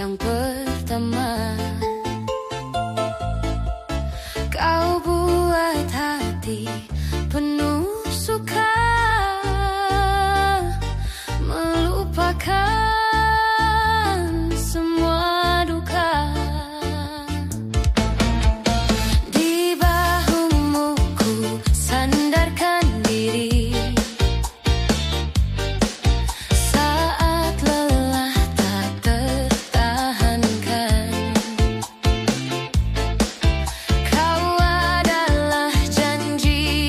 yang pertama. Kau buat hati penuh suka, melupakan semua duka. Di bahumu ku sandarkan diri, saat lelah tak tertahankan. Kau adalah janji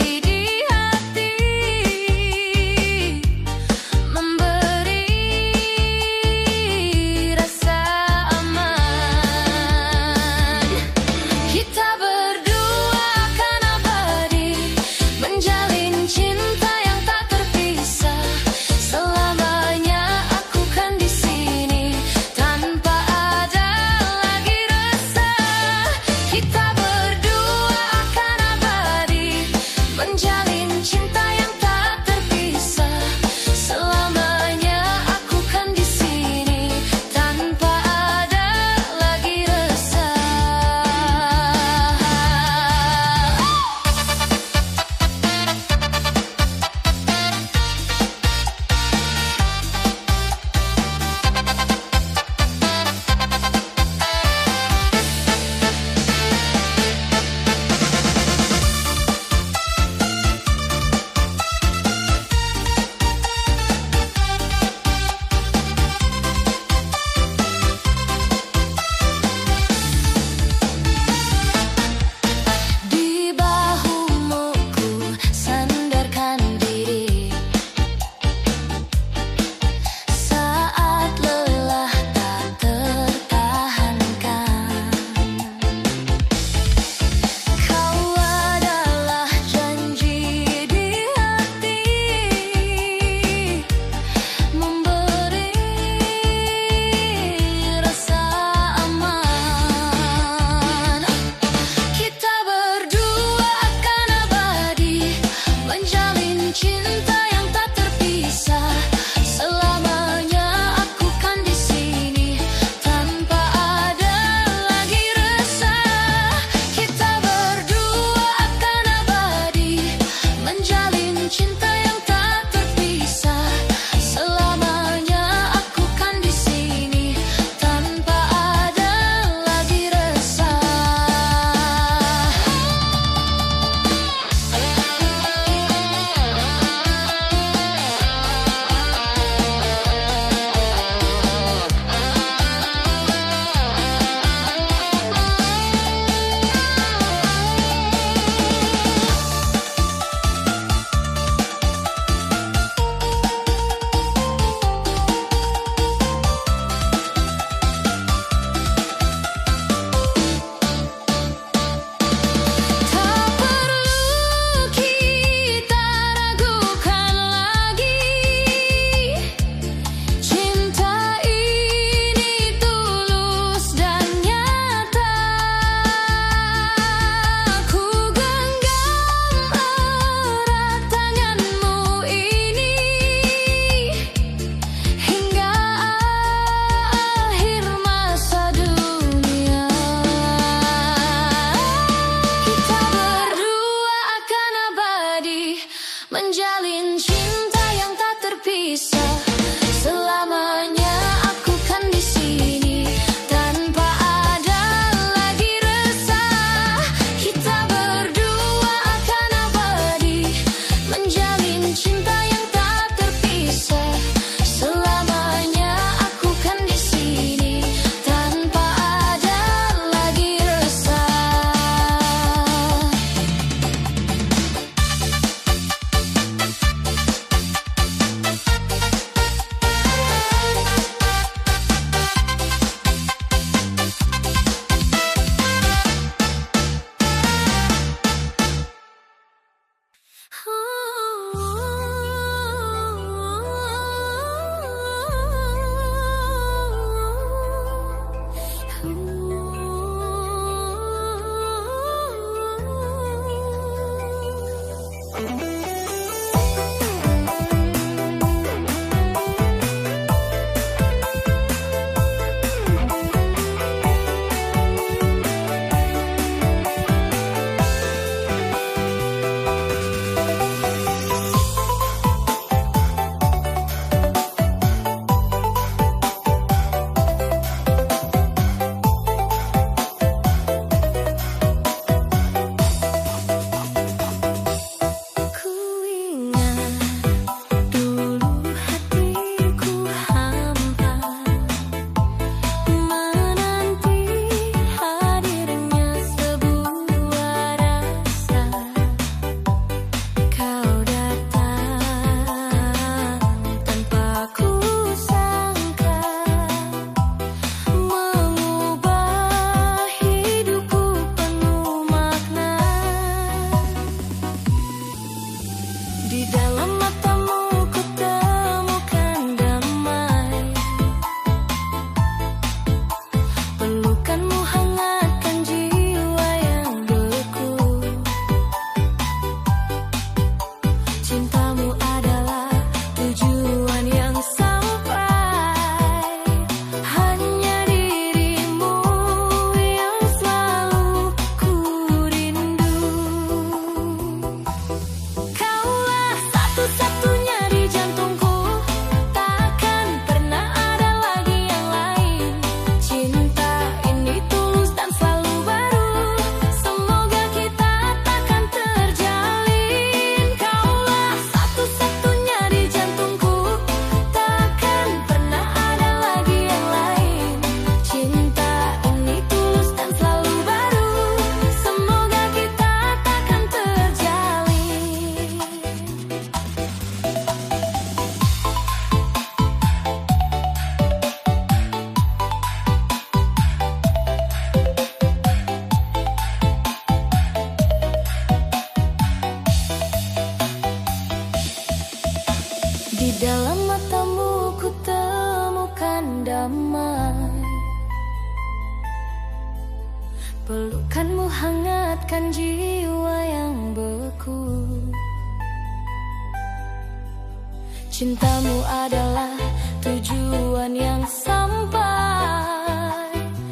Cintamu adalah tujuan yang sampai,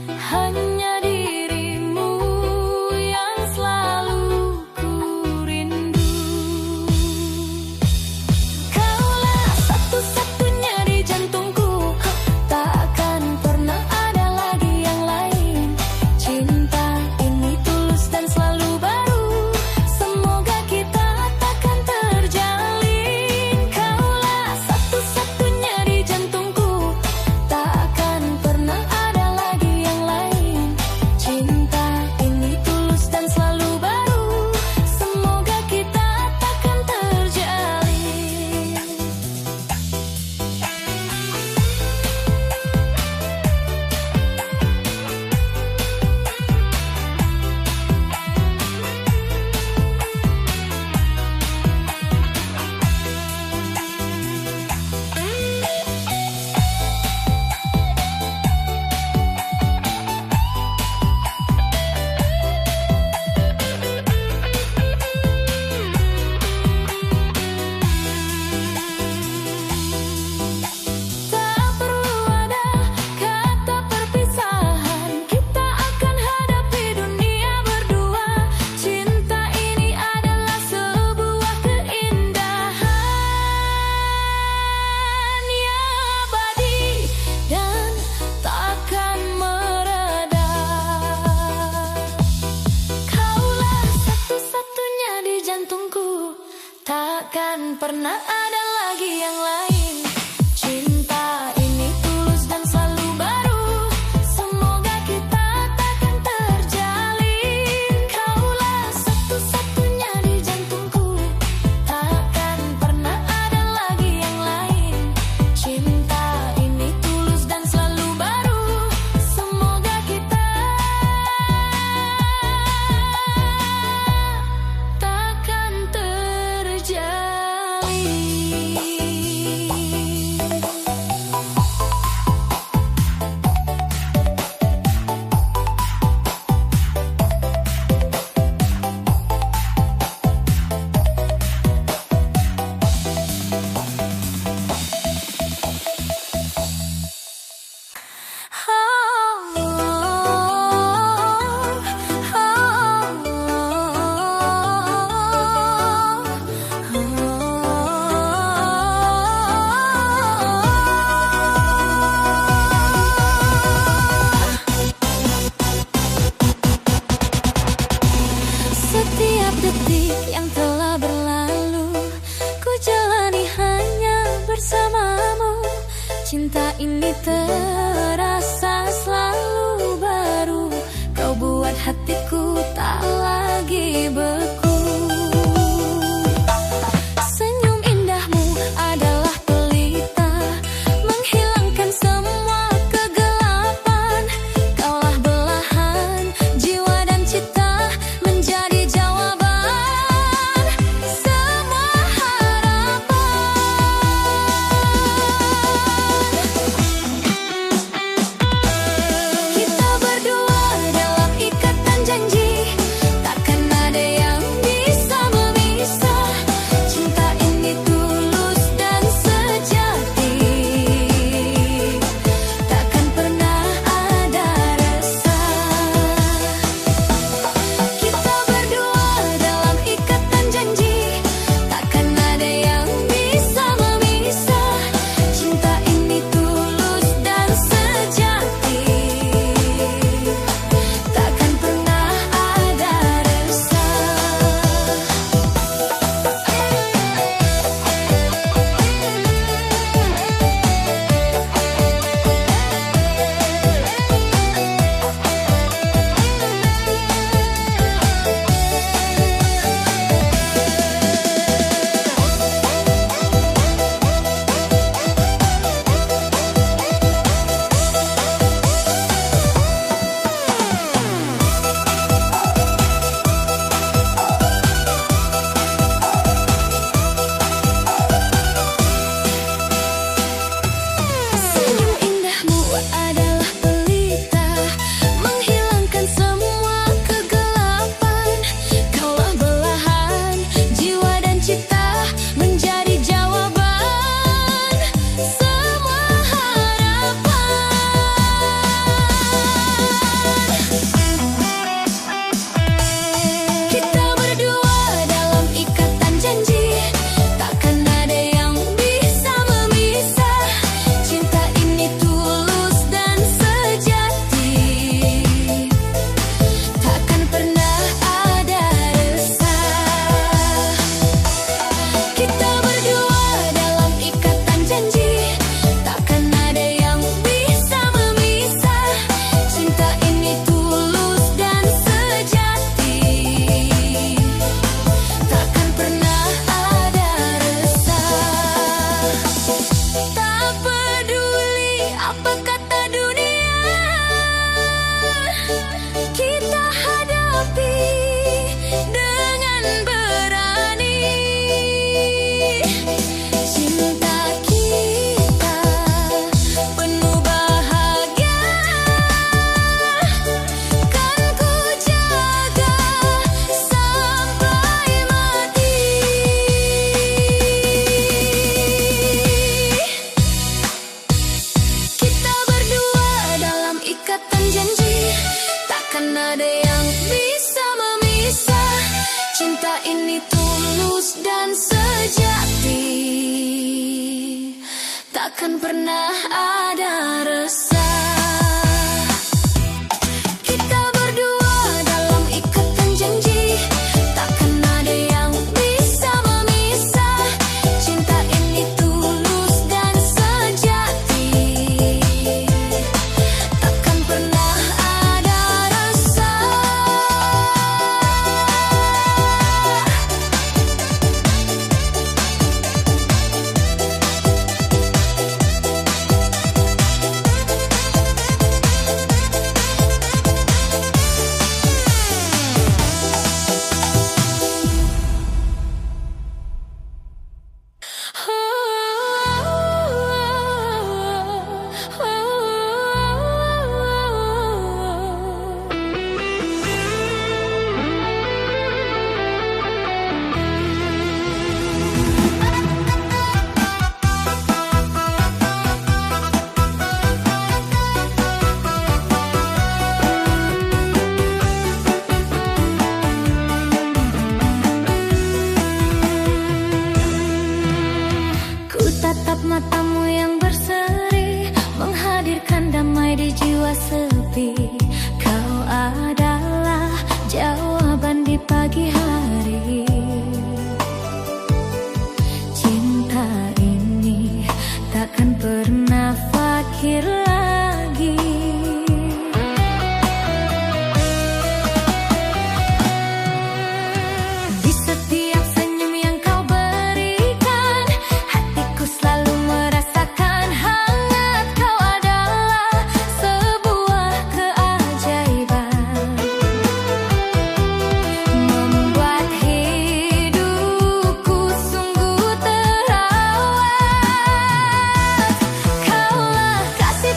hanya dirimu yang selalu ku rindu. Kaulah satu-satunya di jantungku, takkan pernah ada lagi yang lain. Cinta ini tulus dan selalu baru, semoga kita takkan terjalin. Kaulah satu-satunya di jantungku, takkan pernah ada lagi yang lain. Cinta ini tulus dan selalu baru, semoga kita takkan terjalin. Tak perlu ada kata perpisahan, kita akan hadapi dunia berdua. Cinta ini adalah sebuah keindahan yang abadi dan takkan mereda. Kaulah satu-satunya di jantungku, takkan pernah ada lagi yang lain. Cinta ini tulus dan selalu baru, semoga kita takkan terjalin. Kaulah satu-satunya di jantungku, takkan pernah ada lagi yang lain. Cinta ini tulus dan selalu baru, semoga kita takkan terjalin. Setiap detik yang telah berlalu, ku jalani hanya bersamamu. Cinta ini terasa selalu baru, kau buat hatiku tak lagi beku. Senyum indahmu adalah pelita, menghilangkan semua kegelapan. Kaulah belahan jiwa dan cita, menjadi jawaban semua harapan. Kita berdua dalam ikatan janji, takkan ada yang takkan pernah ada resah. Kita berdua dalam ikatan janji, takkan ada yang bisa memisah. Cinta ini tulus dan sejati, takkan pernah ada resah. Ku tatap matamu yang berseri, menghadirkan damai di jiwa sepi. Kau adalah jawaban di pagi hari. Cinta ini takkan pernah fakir lagi. Di setiap senyum yang kau berikan, hatiku selalu merasakan hangat. Kau adalah sebuah keajaiban, membuat hidupku sungguh terawat. Kaulah kasih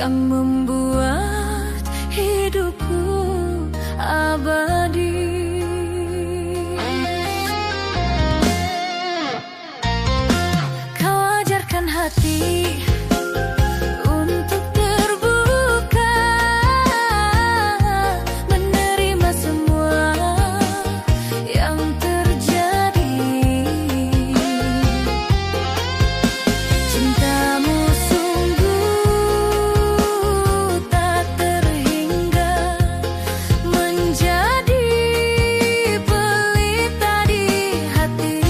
yang membuat hidupku abadi. Kau ajarkan hati untuk terbuka, menerima semua yang terjadi. Cintamu sungguh tak terhingga, menjadi pelita di hati.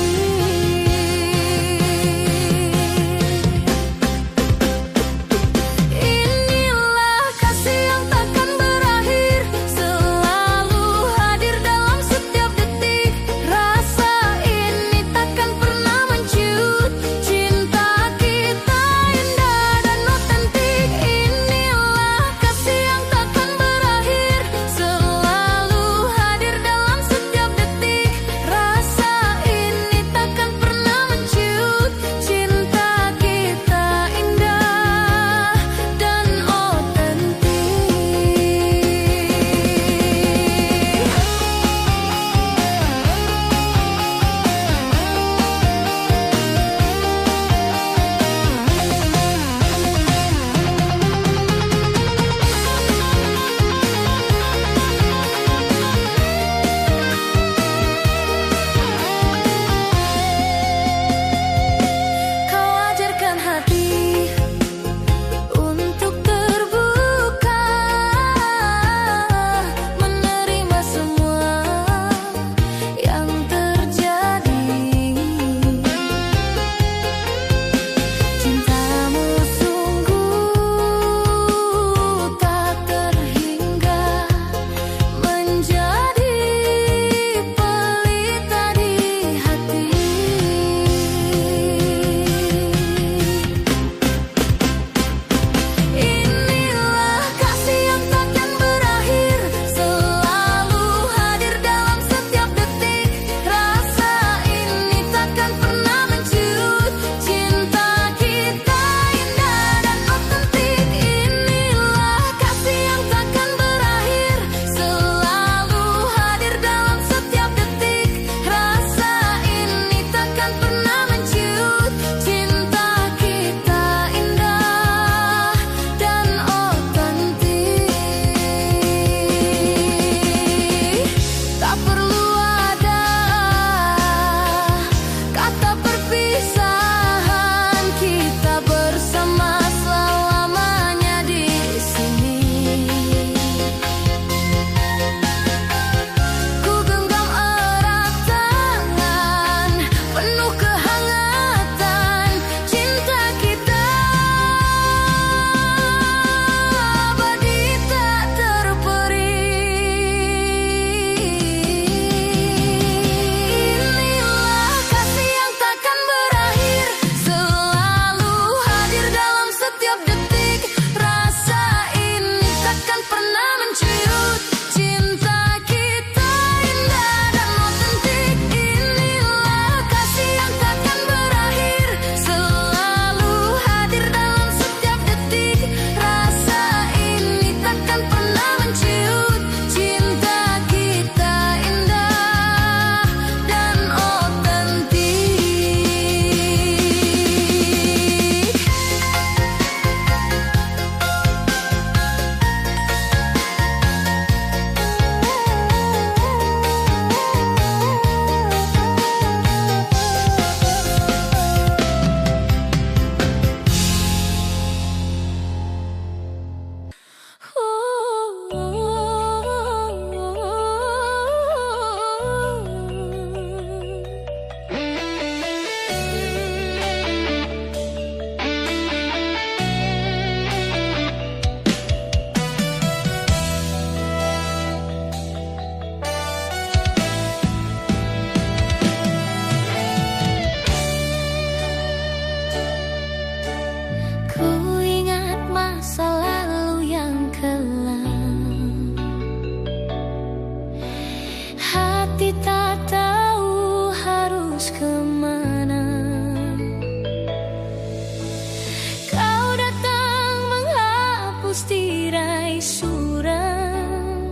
haus tirai suram,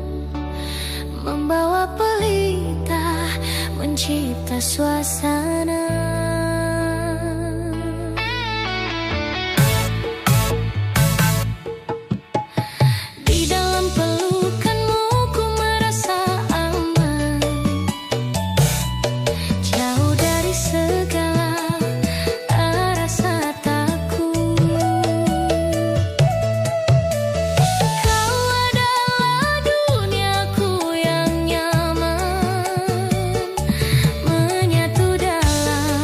membawa pelita, mencipta suasana. Di dalam pelukanmu ku merasa aman, jauh dari segala rasa takut. Kau adalah duniaku yang nyaman, menyatu dalam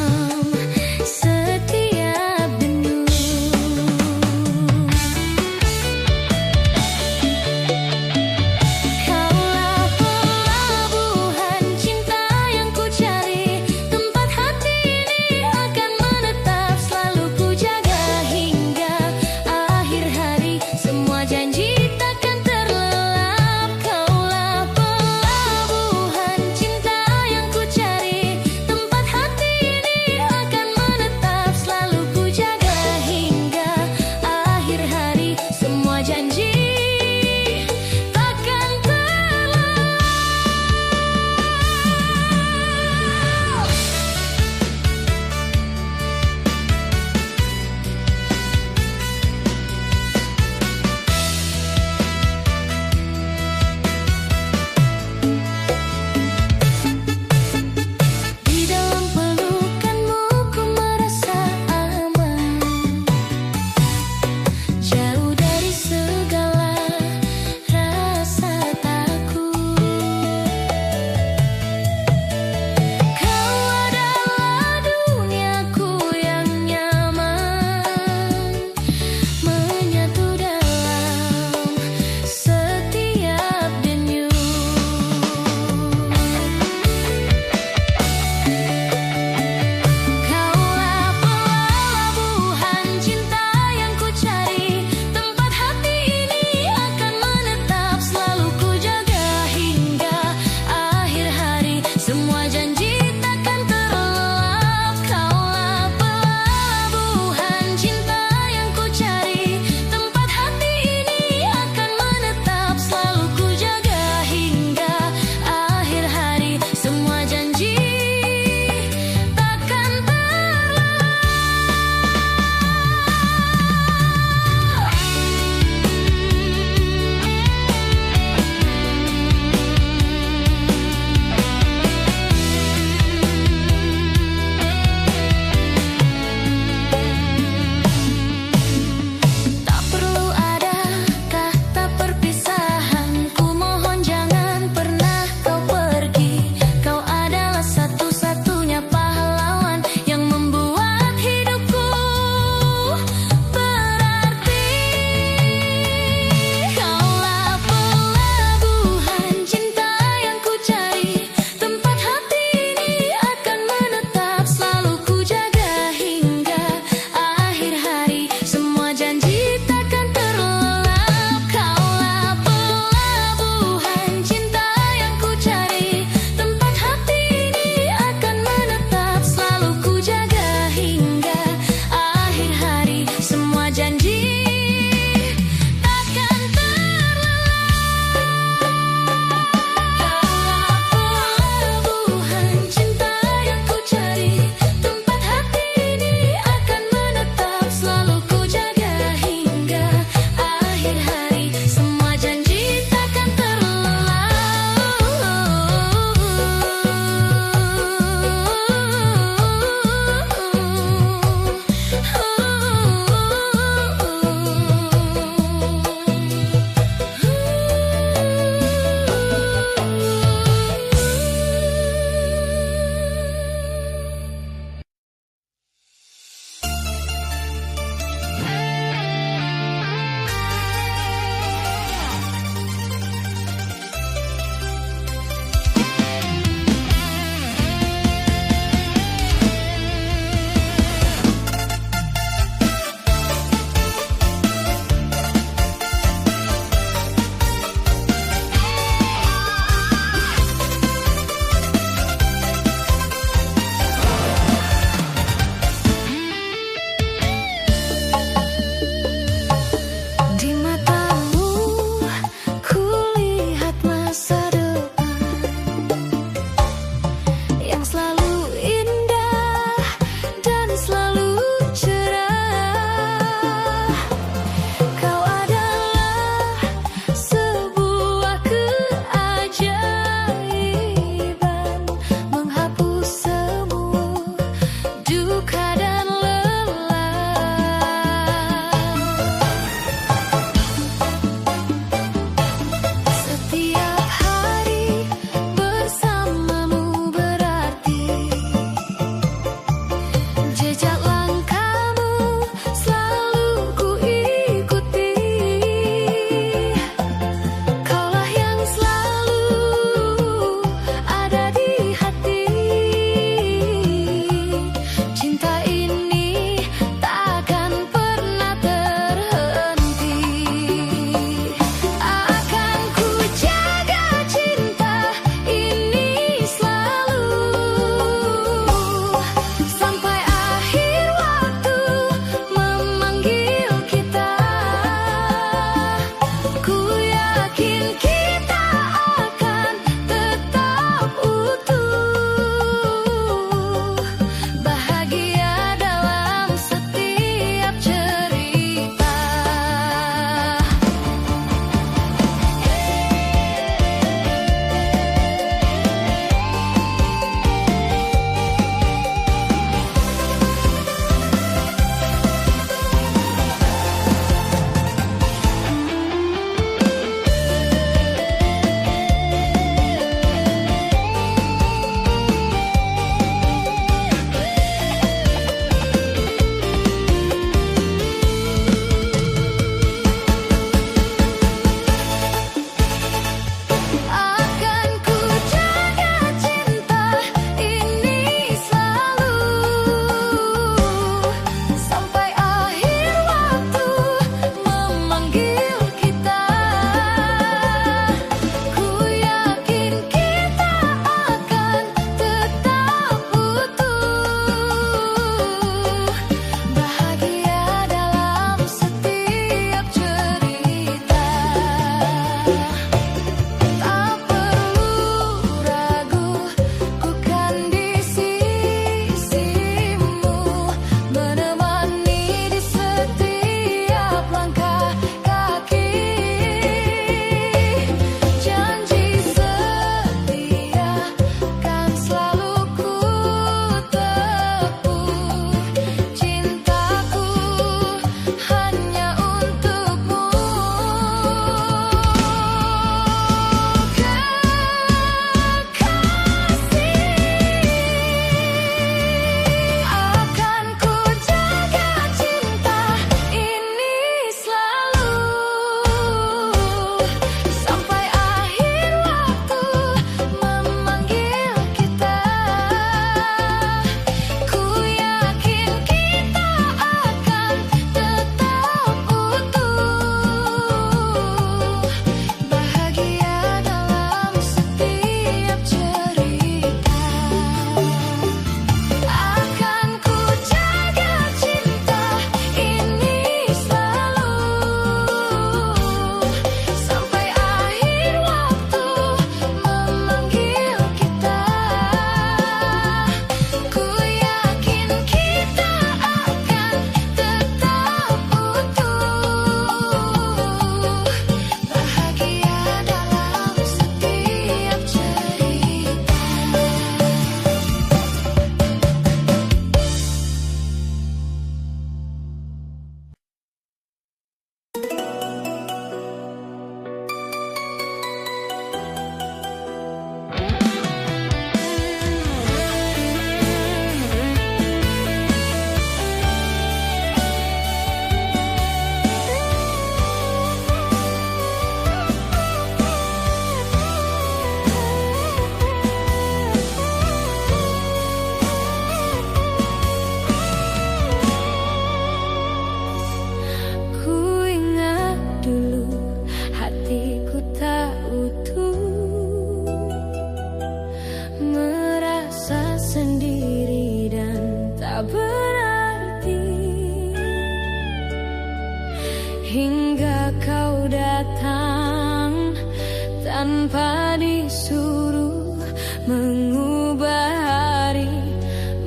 tanpa disuruh mengubah hari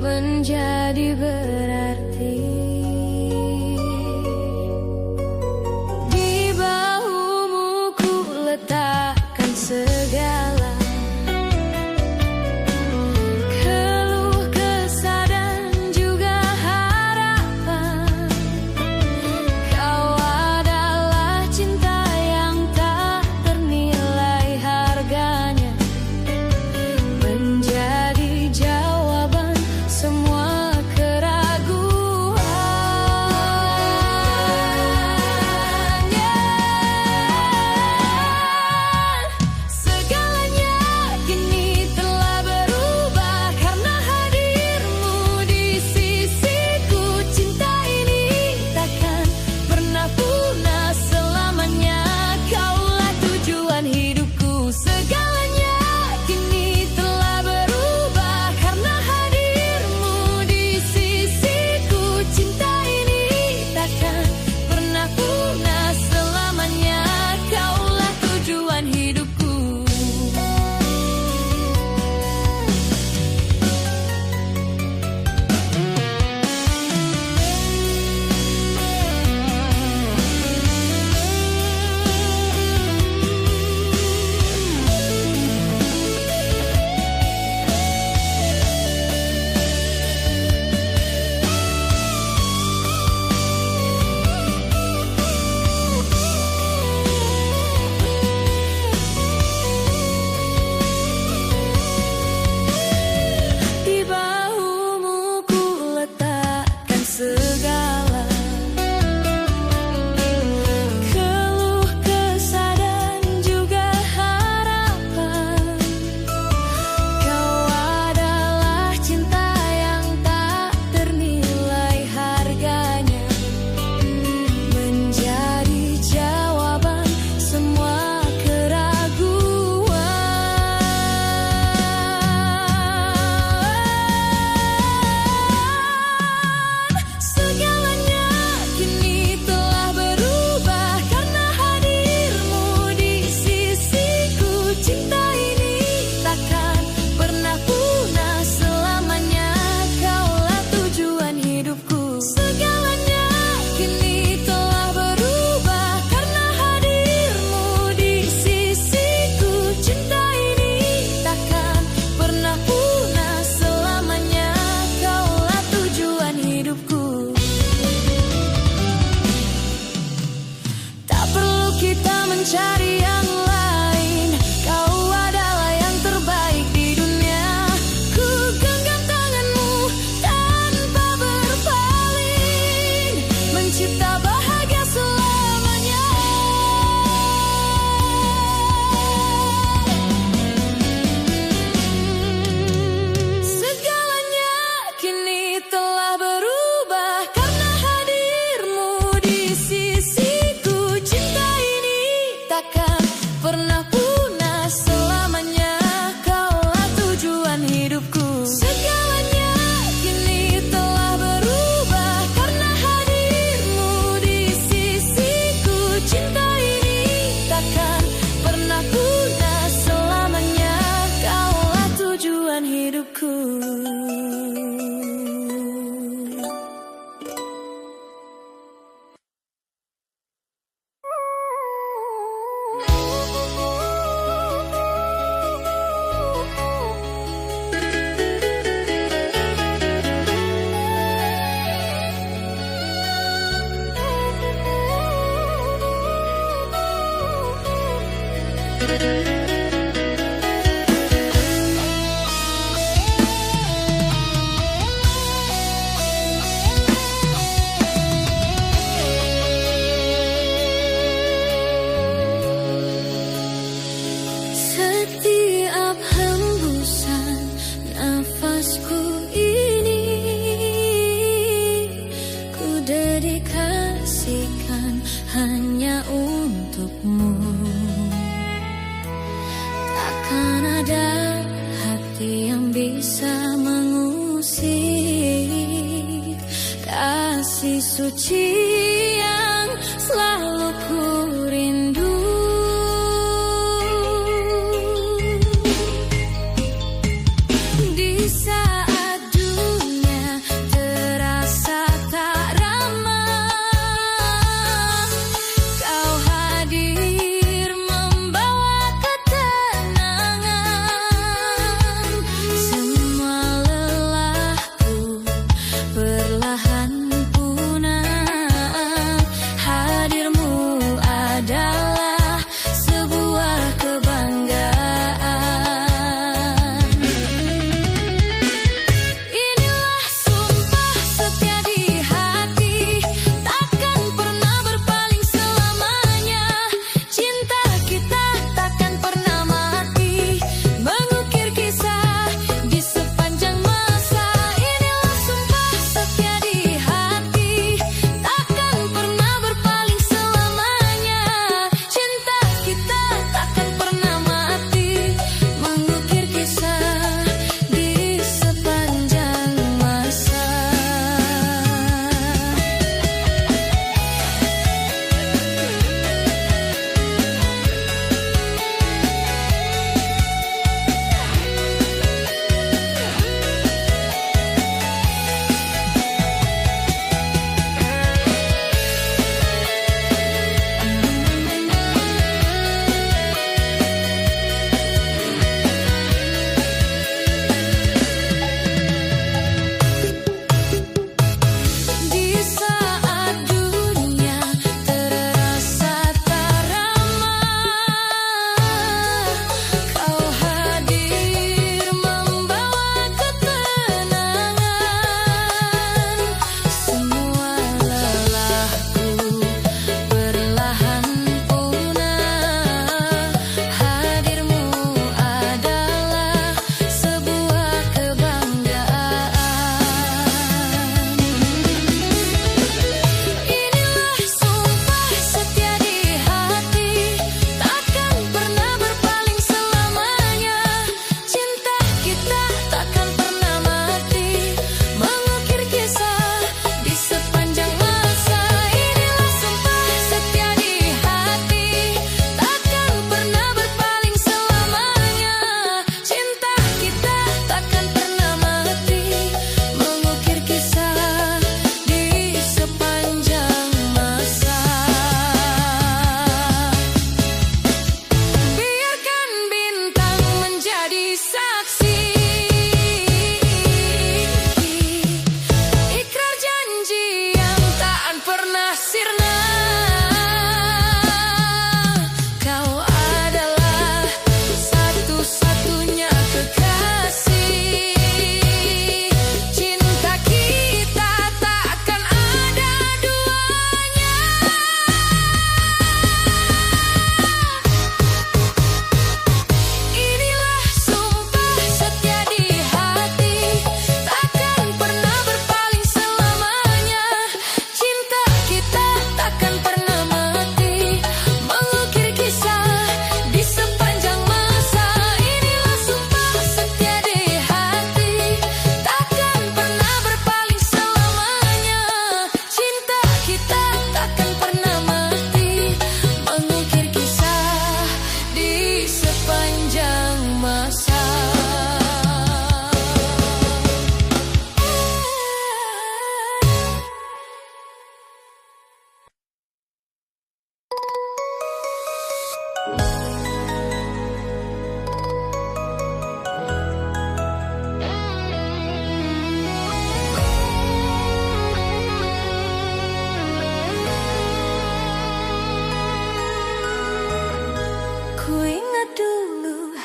menjadi berarti. Di bahumu ku letakkan segala keluh kesah dan juga harapan. Kau adalah cinta yang tak ternilai harganya, menjadi jawaban semua keraguan. Segalanya kini telah berubah karena hadirmu di sisiku. Cinta ini takkan pernah punah selamanya. Kaulah tujuan hidupku. Segalanya kini telah berubah karena hadirmu di sisiku. Cinta ini takkan pernah punah selamanya. Kaulah tujuan hidupku. Di bahumu ku letakkan segala keluh kesah dan juga harapan. Kau adalah cinta yang tak ternilai harganya, menjadi jawaban semua keraguan. Segalanya kini telah berubah karena hadirmu di sisiku. Cinta ini takkan pernah punah selamanya. Kaulah tujuan hidupku. Segalanya kini telah berubah karena hadirmu di sisiku. Cinta ini takkan pernah punah selamanya. Kaulah tujuan hidupku. Tak perlu kita mencari yang lain. Kau adalah yang terbaik di dunia. Ku genggam tanganmu tanpa berpaling, mencipta bahagia selamanya. Segalanya kini telah berubah karena hadirmu di sisiku. Cinta ini takkan pernah punah selamanya. Kaulah tujuan hidupku. Segalanya kini telah berubah karena hadirmu di sisiku. Cinta ini takkan pernah punah selamanya. Kaulah tujuan hidupku. Setiap hembusan nafasku ini ku dedikasikan hanya untukmu. Takkan ada hati yang bisa mengusik kasih suci yang selalu ku rindu.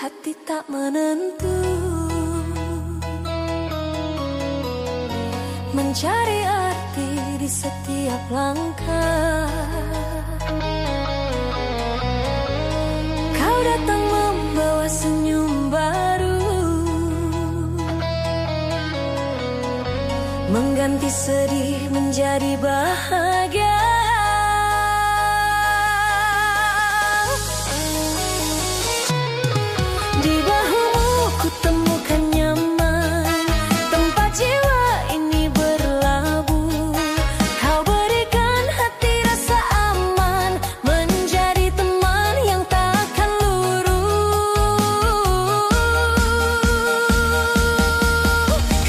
hati tak menentu, mencari arti di setiap langkah. Kau datang membawa senyum baru, mengganti sedih menjadi bahagia. Di bahumu ku temukan nyaman, tempat jiwa ini berlabuh. Kau berikan hati rasa aman, menjadi teman yang takkan luruh.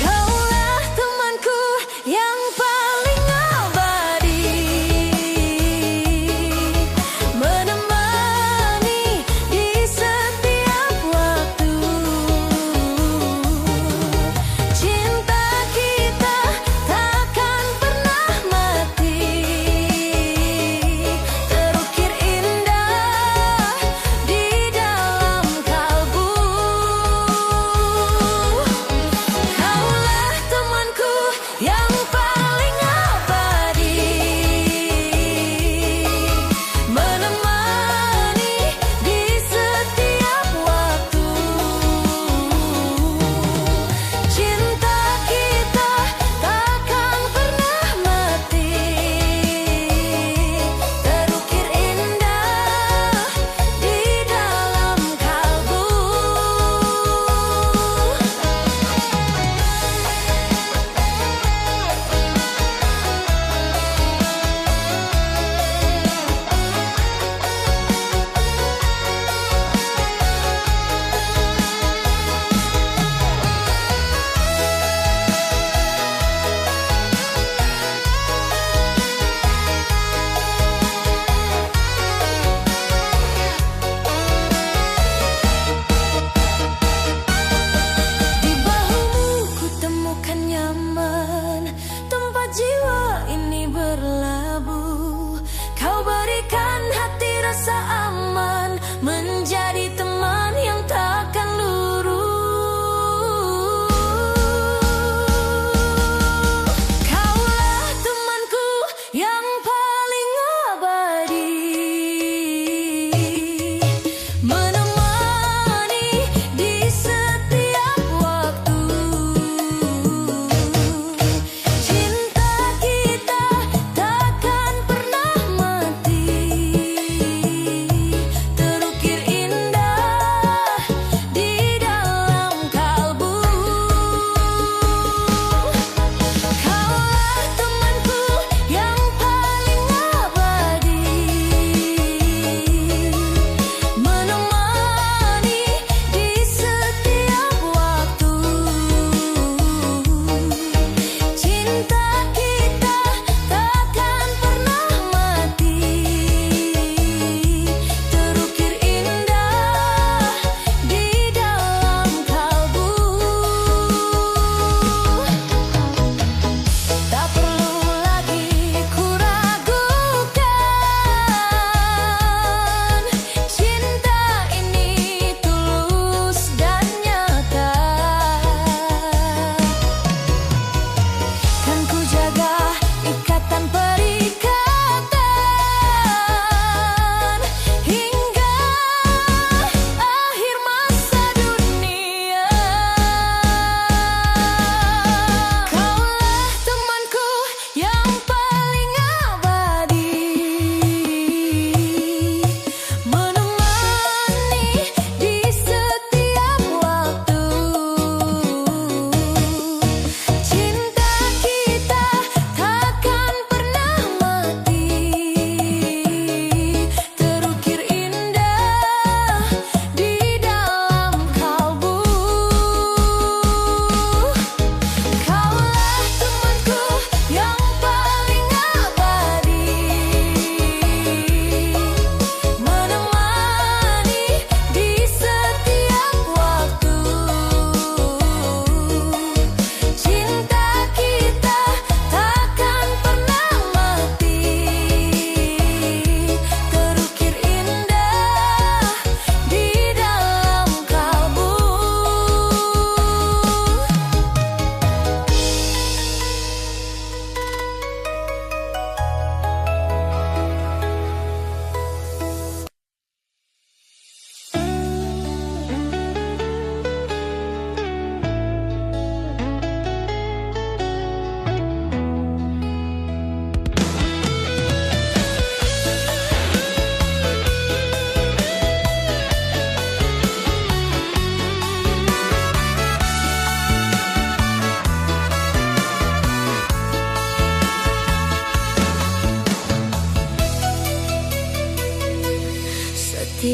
Kaulah temanku yang paling abadi.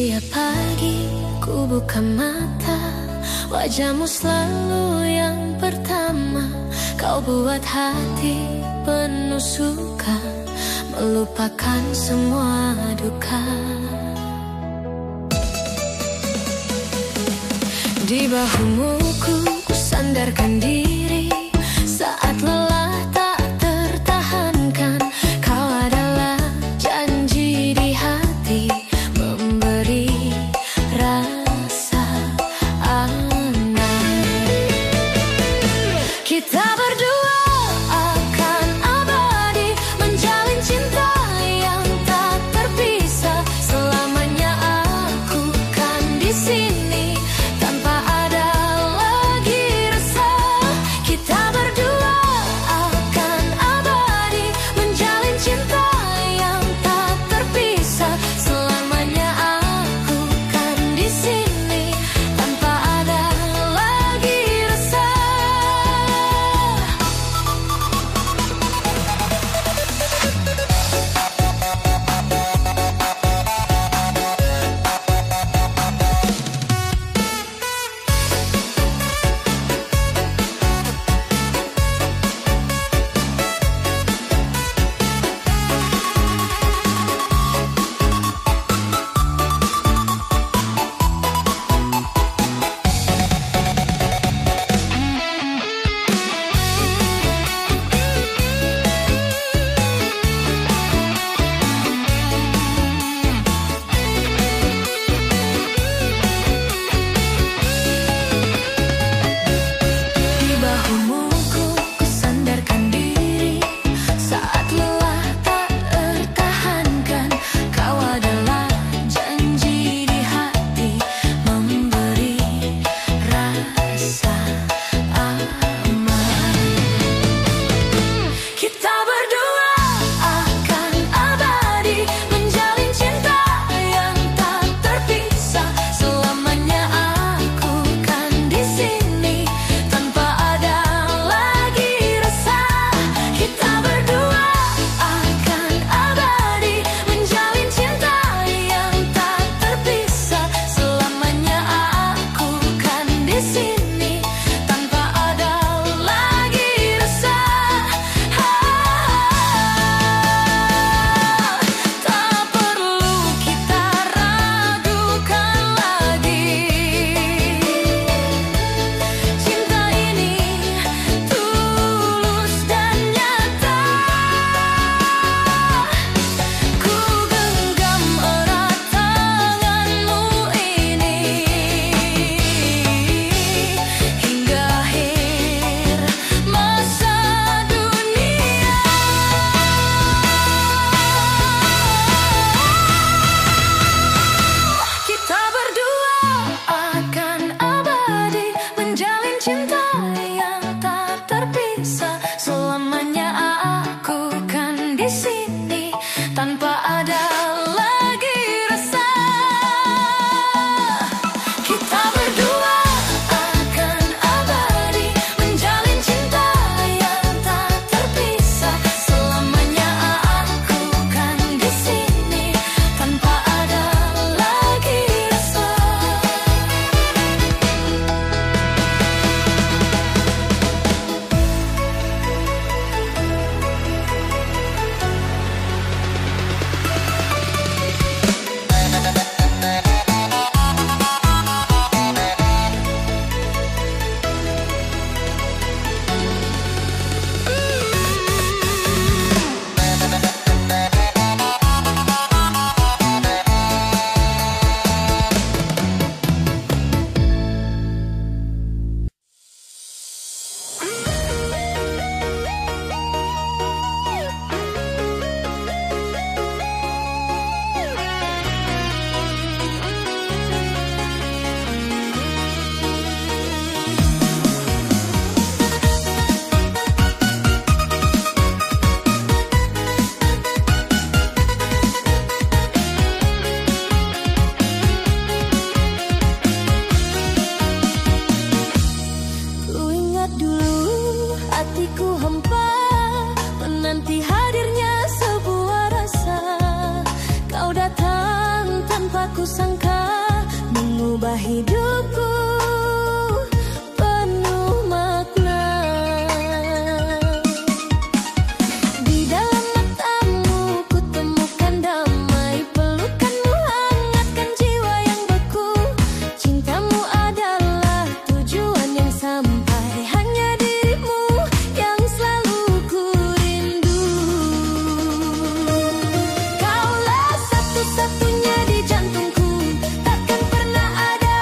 Setiap pagi ku buka mata, wajahmu selalu yang pertama. Kau buat hati penuh suka, melupakan semua duka. Di bahumu ku sandarkan diri, saat lelah tak tertahankan. Kau adalah janji di hati, memberi rasa aman. Kita berdua akan abadi, menjalin cinta yang tak terpisah. Selamanya aku kan di sini, tanpa ada lagi resah. Kita berdua akan abadi, menjalin cinta yang tak terpisah. Selamanya aku kan di sini, tanpa ada lagi resah. mengubah hidupku penuh makna. Di dalam matamu ku temukan damai, pelukanmu hangatkan jiwa yang beku. Cintamu adalah tujuan yang sampai, hanya dirimu yang selalu ku rindu. Kaulah satu-satunya di jantungku, takkan pernah ada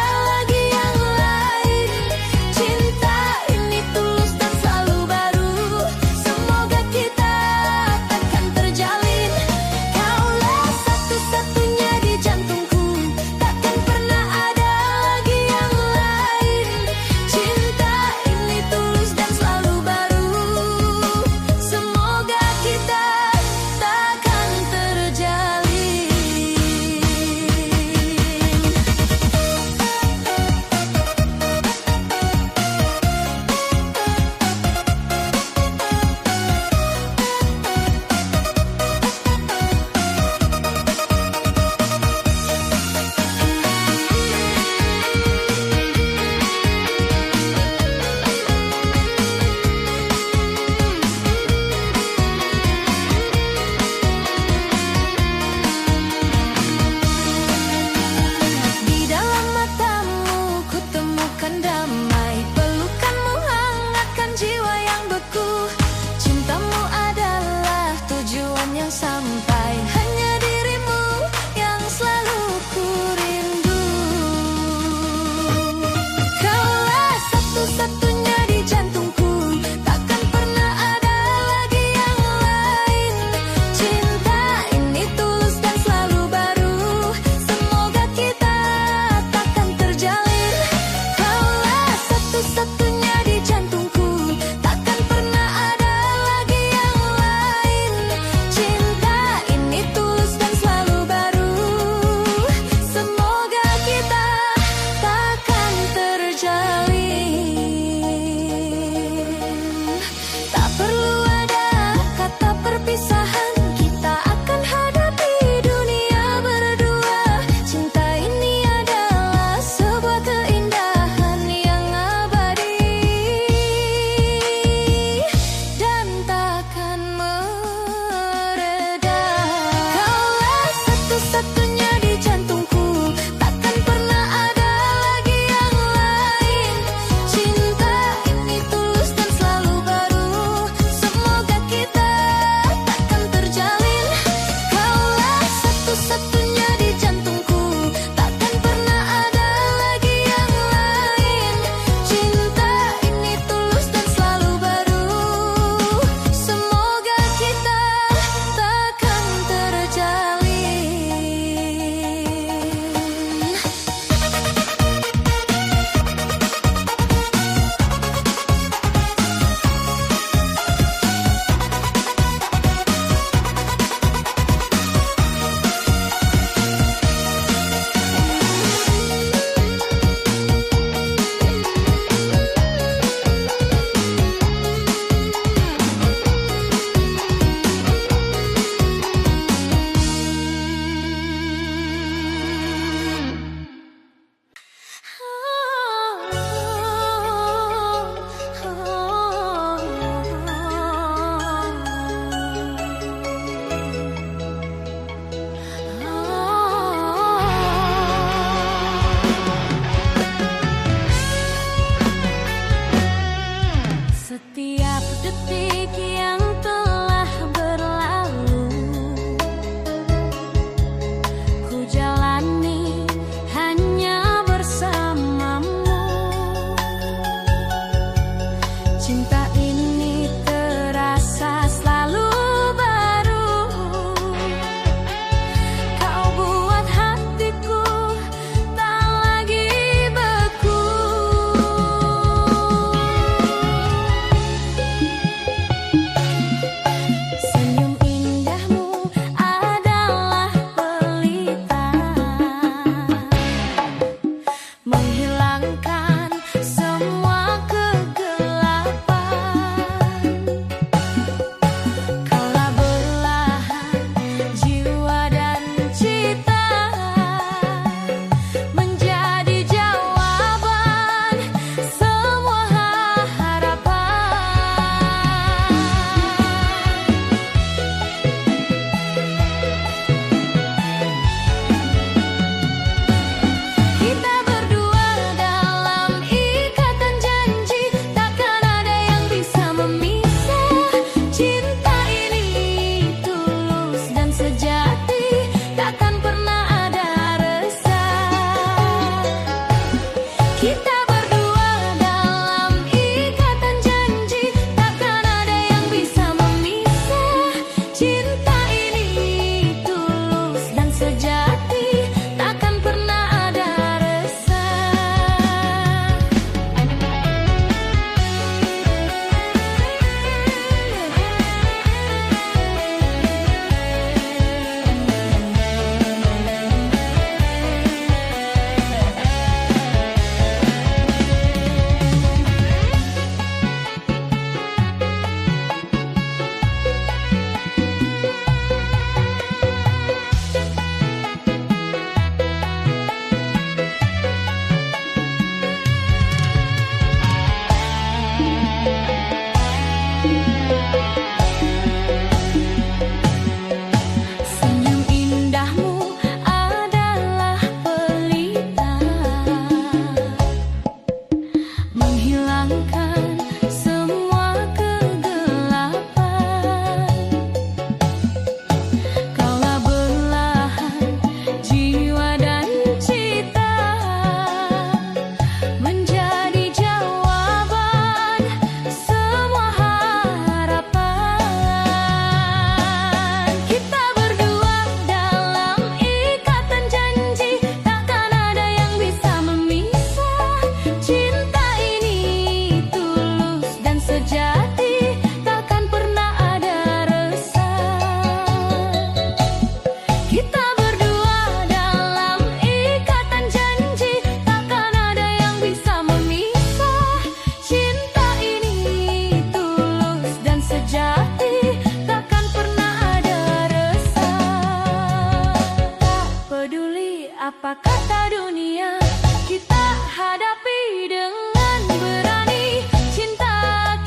mata dunia, kita hadapi dengan berani. Cinta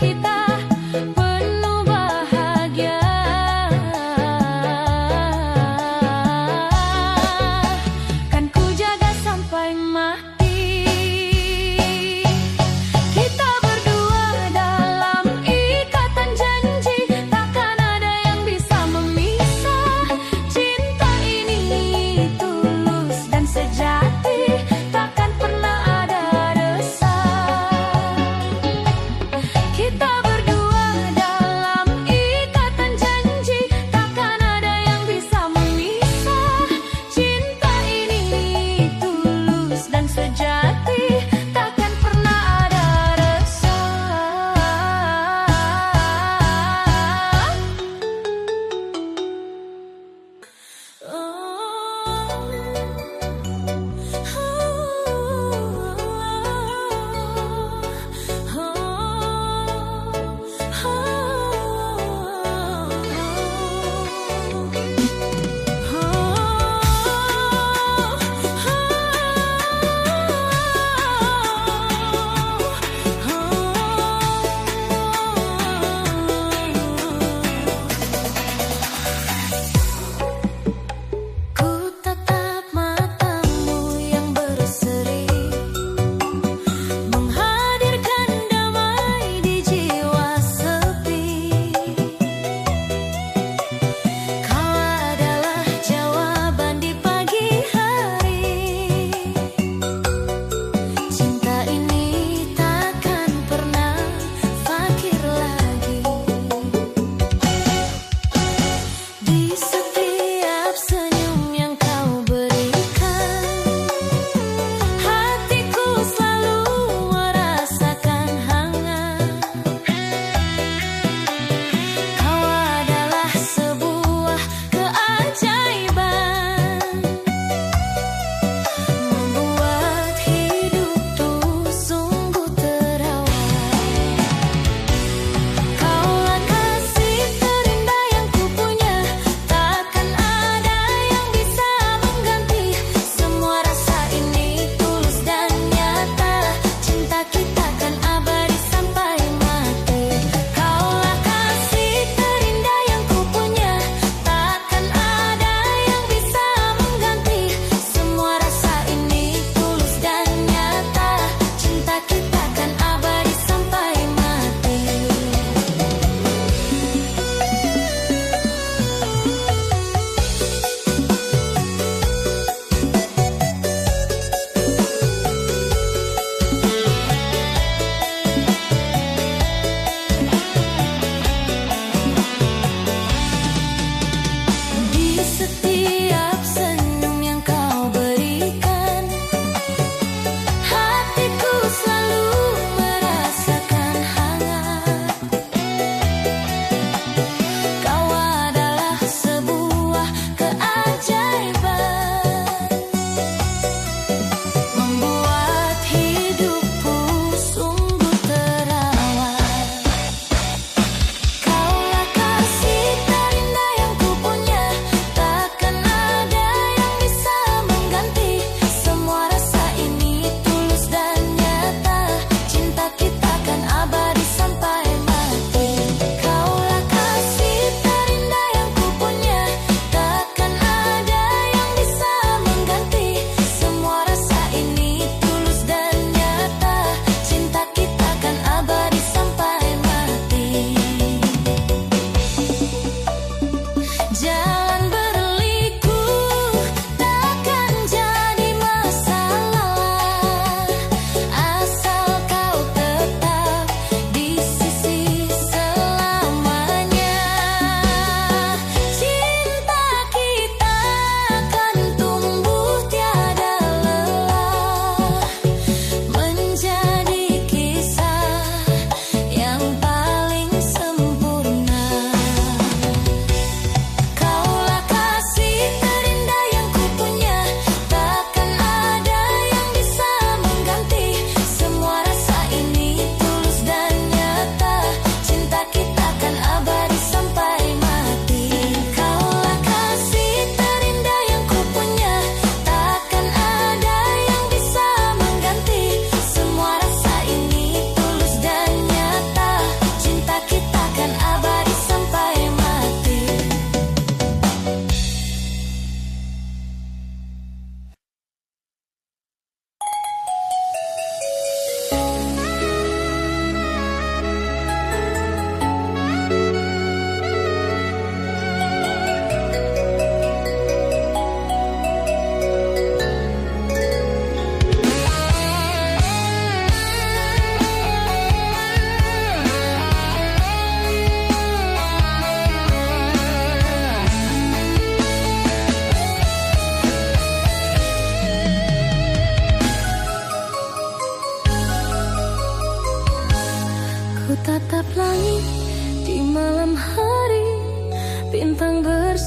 kita penuh bahagia. Kan ku jaga sampai mati. Kita berdua dalam ikatan janji, takkan ada yang bisa memisah. Cinta ini tulus dan sejati, takkan pernah ada resah. Kita berdua dalam ikatan janji, takkan ada yang bisa memisah. Cinta ini tulus dan sejati, takkan pernah ada resah. Ku tatap matamu yang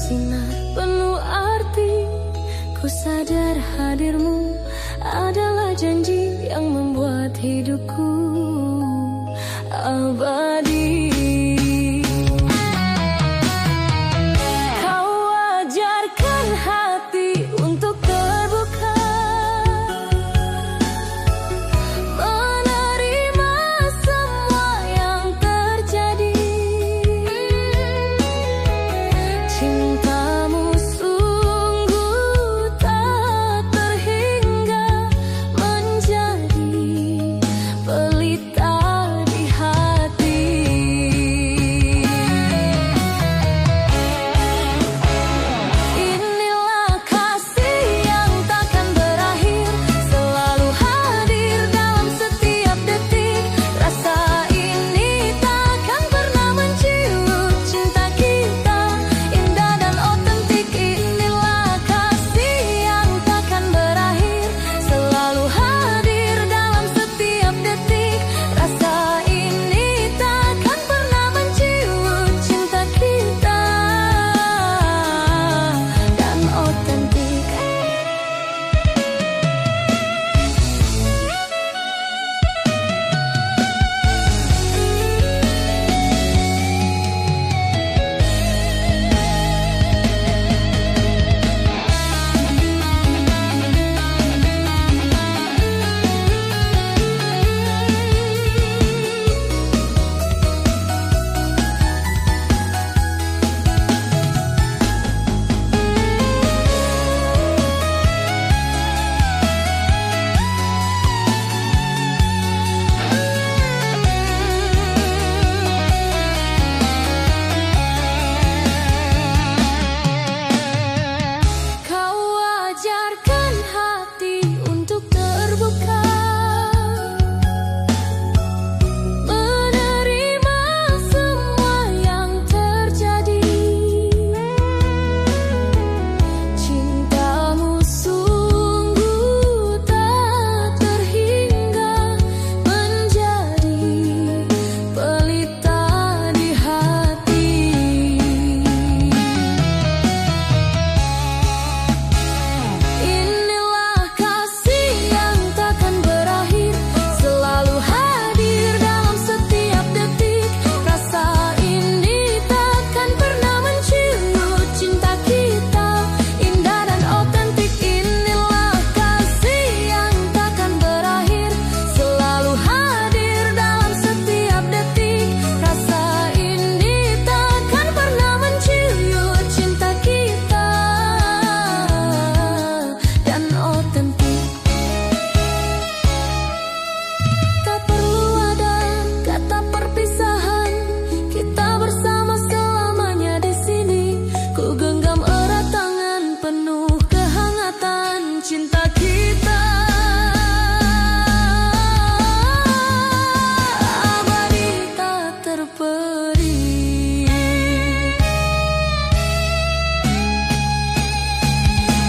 bersinar penuh arti. Ku sadar hadirmu adalah janji yang membuat hidupku abadi. Kau ajarkan hati untuk terbuka, menerima semua yang terjadi. Cintamu sungguh tak terhingga, menjadi pelita di hati. Inilah kasih yang takkan berakhir, selalu hadir dalam setiap detik. Rasa ini takkan pernah menciut, cinta kita indah dan otentik. Inilah kasih yang takkan berakhir, selalu hadir dalam setiap detik. Rasa ini takkan pernah menciut, cinta kita dan otentik. Kau ajarkan hati untuk terbuka, menerima semua yang terjadi. Cintamu sungguh tak terhingga, menjadi pelita di hati. Inilah kasih yang takkan berakhir, selalu hadir dalam setiap detik. Rasa ini takkan pernah menciut, cinta kita indah dan otentik. Inilah kasih yang takkan berakhir, selalu hadir dalam setiap detik. Rasa ini takkan pernah menciut, cinta kita dan otentik. Tak perlu ada kata perpisahan, kita bersama selamanya di sini. Ku genggam erat tangan penuh kehangatan cinta kita, abadi tak terperi.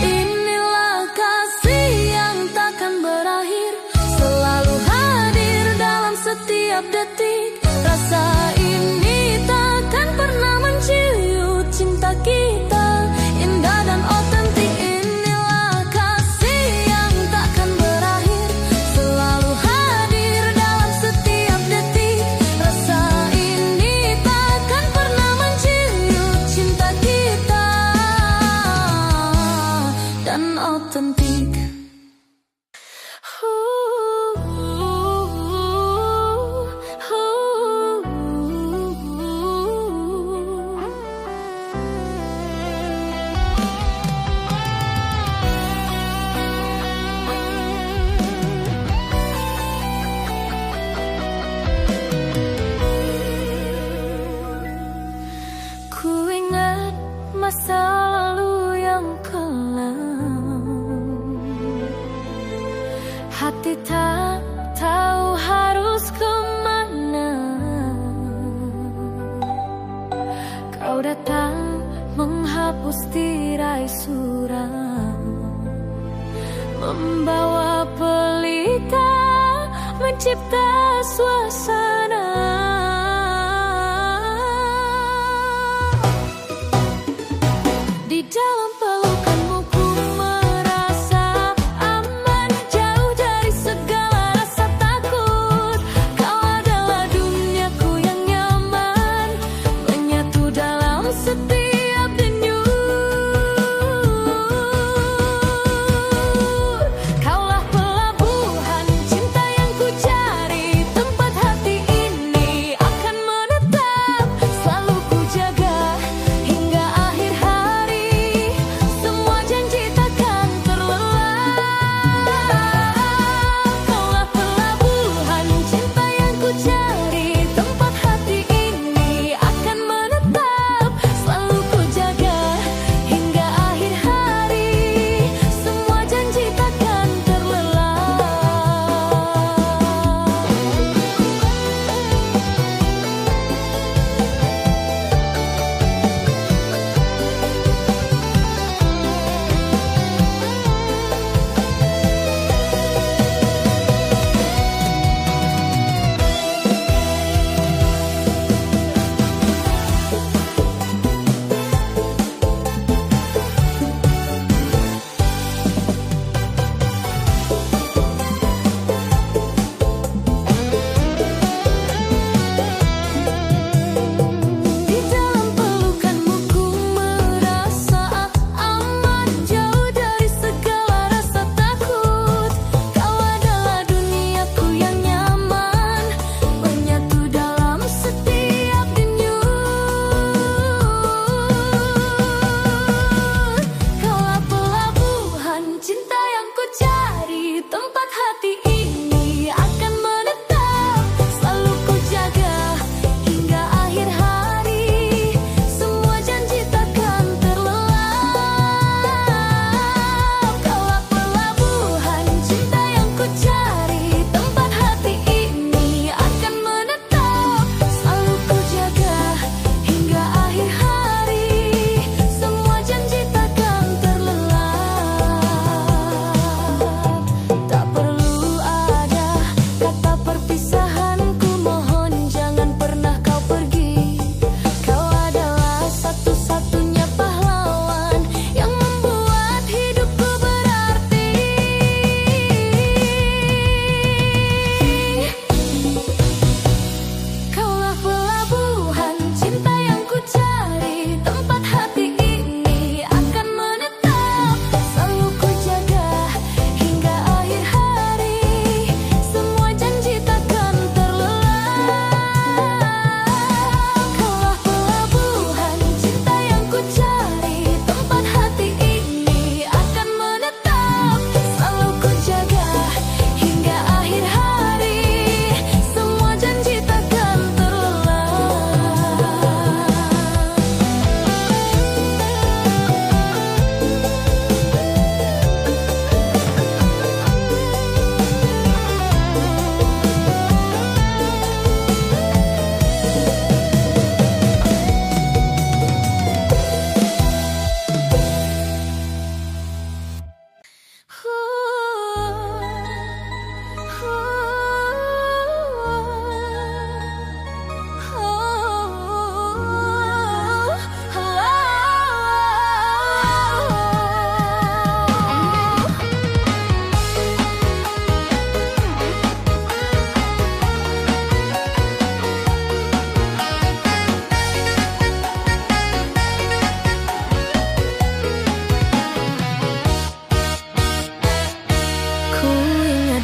Inilah kasih yang takkan berakhir, selalu hadir dalam setiap detik. Rasa ini takkan pernah menciut, cinta kita indah dan otentik. Inilah kasih yang takkan berakhir, selalu hadir dalam setiap detik. Rasa ini takkan pernah menciut, cinta kita dan otentik. Ku ingat masa lalu yang kelam, hati tak tahu harus kemana. Kau datang menghapus tirai suram, membawa pelita, mencipta suasana.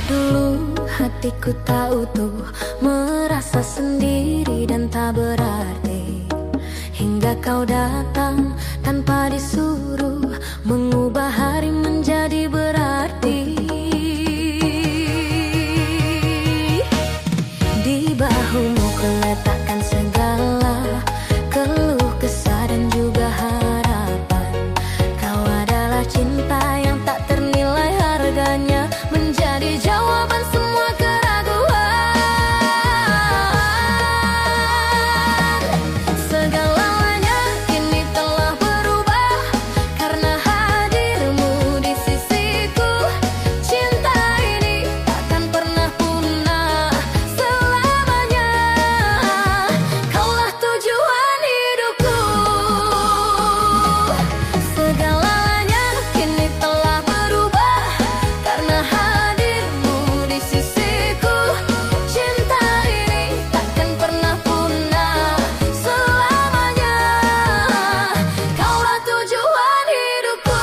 Dulu hatiku tak utuh, merasa sendiri dan tak berarti, hingga kau datang tanpa disuruh, mengubah hari menjadi berarti. Di bahumu kuletakkan segala keluh kesah dan juga harapan. Kau adalah cinta yang tak ternilai harganya, menjadi jawaban semua keraguan. Segalanya kini telah berubah karena hadirmu di sisiku. Cinta ini takkan pernah punah selamanya. Kaulah tujuan hidupku. Segalanya kini telah berubah karena hadirmu di sisiku. Cinta ini takkan pernah punah selamanya. Kaulah tujuan hidupku.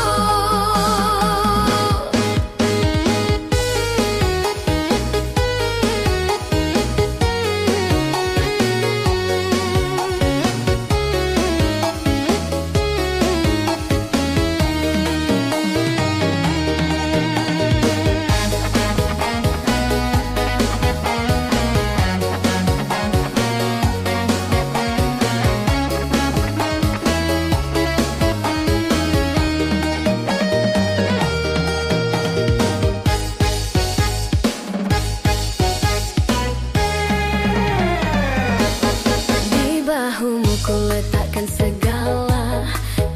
Di bahumu kuletakkan segala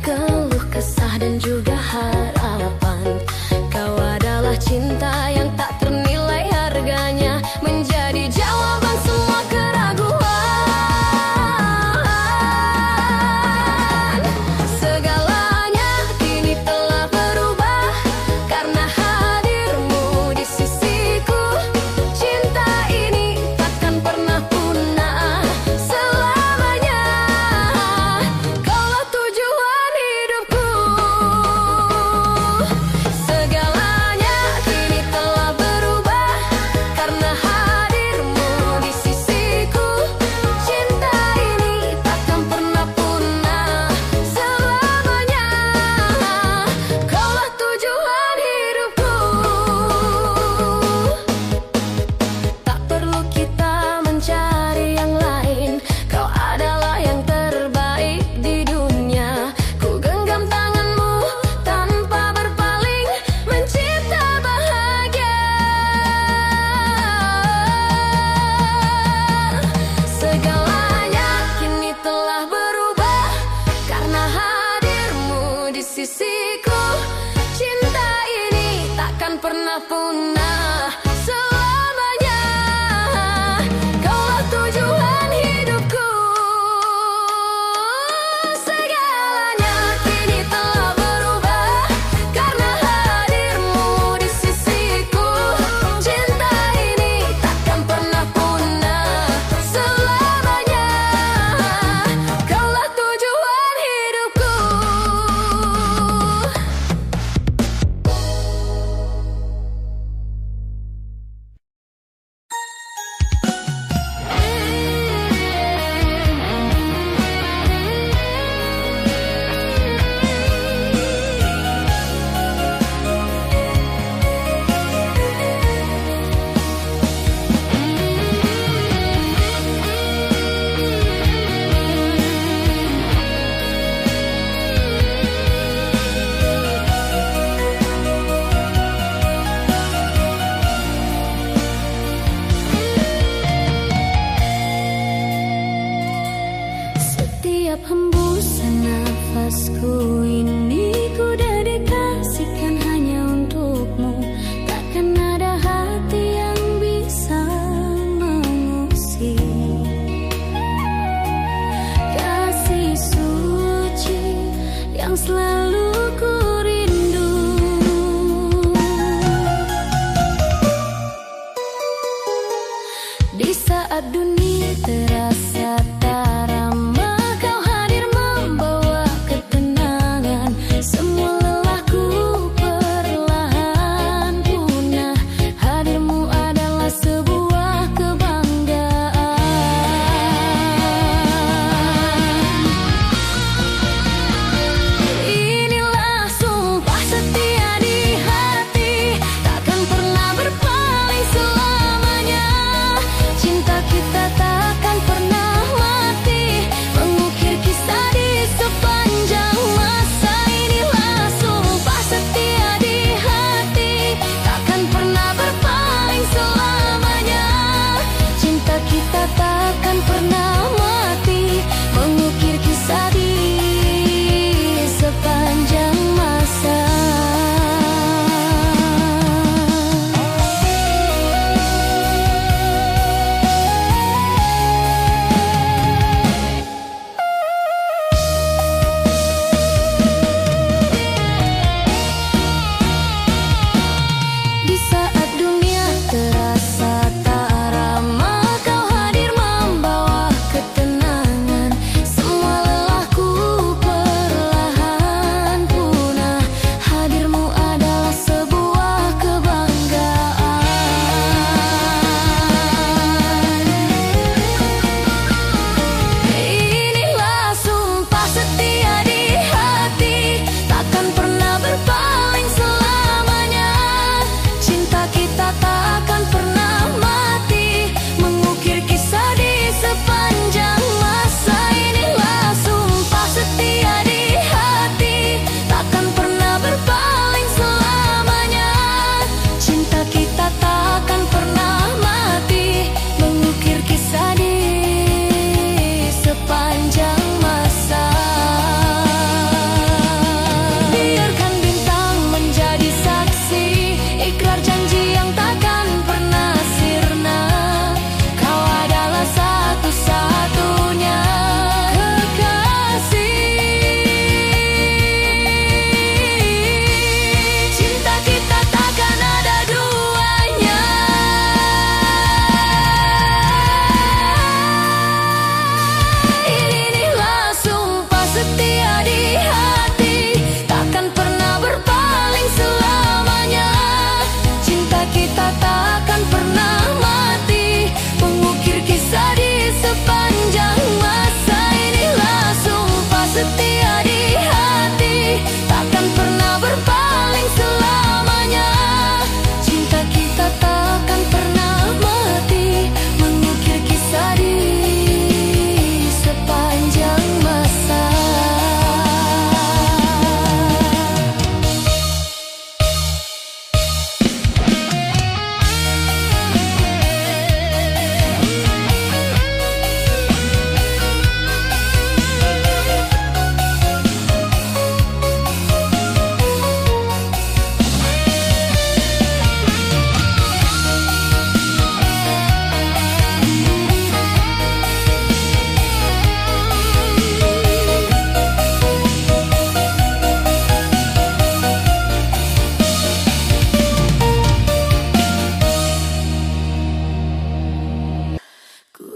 keluh kesah dan juga harapan. Kau adalah cinta yang tak ternilai harganya, menjadi jawaban semua keraguan. Segalanya kini telah berubah karena hadirmu di sisiku. Cinta ini takkan pernah punah selamanya. Kaulah tujuan hidupku. Segalanya kini telah berubah karena hadirmu di sisiku. Cinta ini takkan pernah punah selamanya. Kaulah tujuan hidupku. Tak perlu kita mencari yang lain, kau adalah yang terbaik di dunia. Ku genggam tanganmu tanpa berpaling, mencipta bahagia. Segalanya kini telah berubah karena hadirmu di sisiku. Cinta ini takkan pernah punah selamanya. Kaulah tujuan hidupku. Segalanya kini telah berubah karena hadirmu di sisiku. Cinta ini takkan pernah punah selamanya. Kaulah tujuan hidupku. Setiap hembusan nafasku ini ku dedikasikan hanya untukmu. Takkan ada hati yang bisa mengusik kasih suci yang selalu ku rindu. Di saat dunia terasa tak ramah, kau hadir membawa ketenangan. Semua lelahku perlahan punah. Hadirmu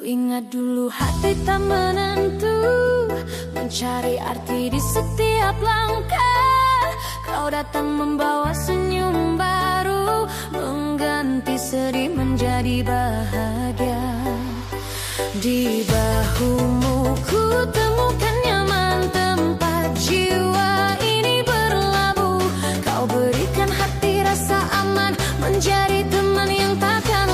ingat dulu hati tak menentu, mencari arti di setiap langkah. Kau datang membawa senyum baru, mengganti sedih menjadi bahagia. Di bahumu ku temukan nyaman, tempat jiwa ini berlabuh. Kau berikan hati rasa aman, menjadi teman yang takkan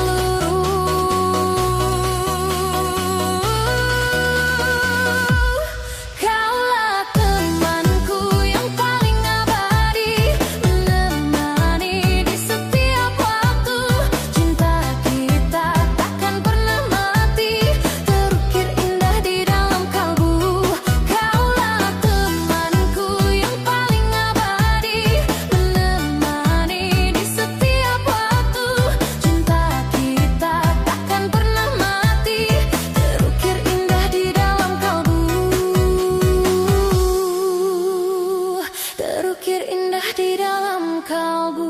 di dalam kalbu.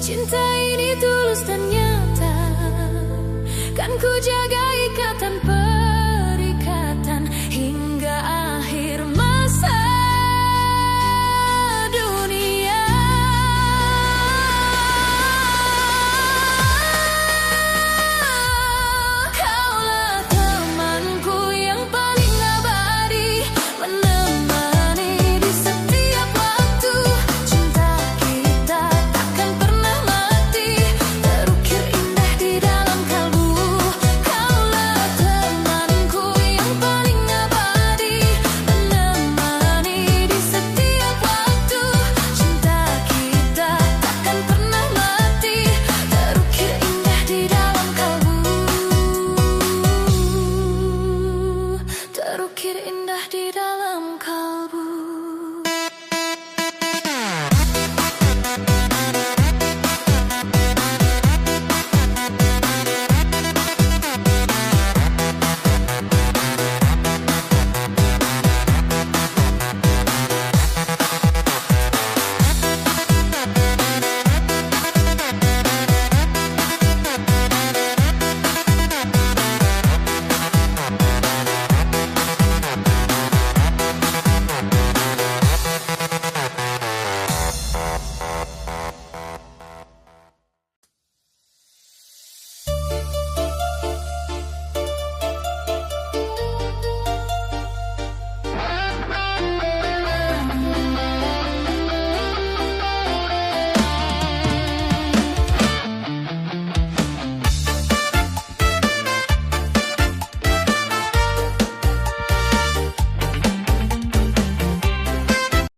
Cinta ini tulus dan nyata, kan ku jaga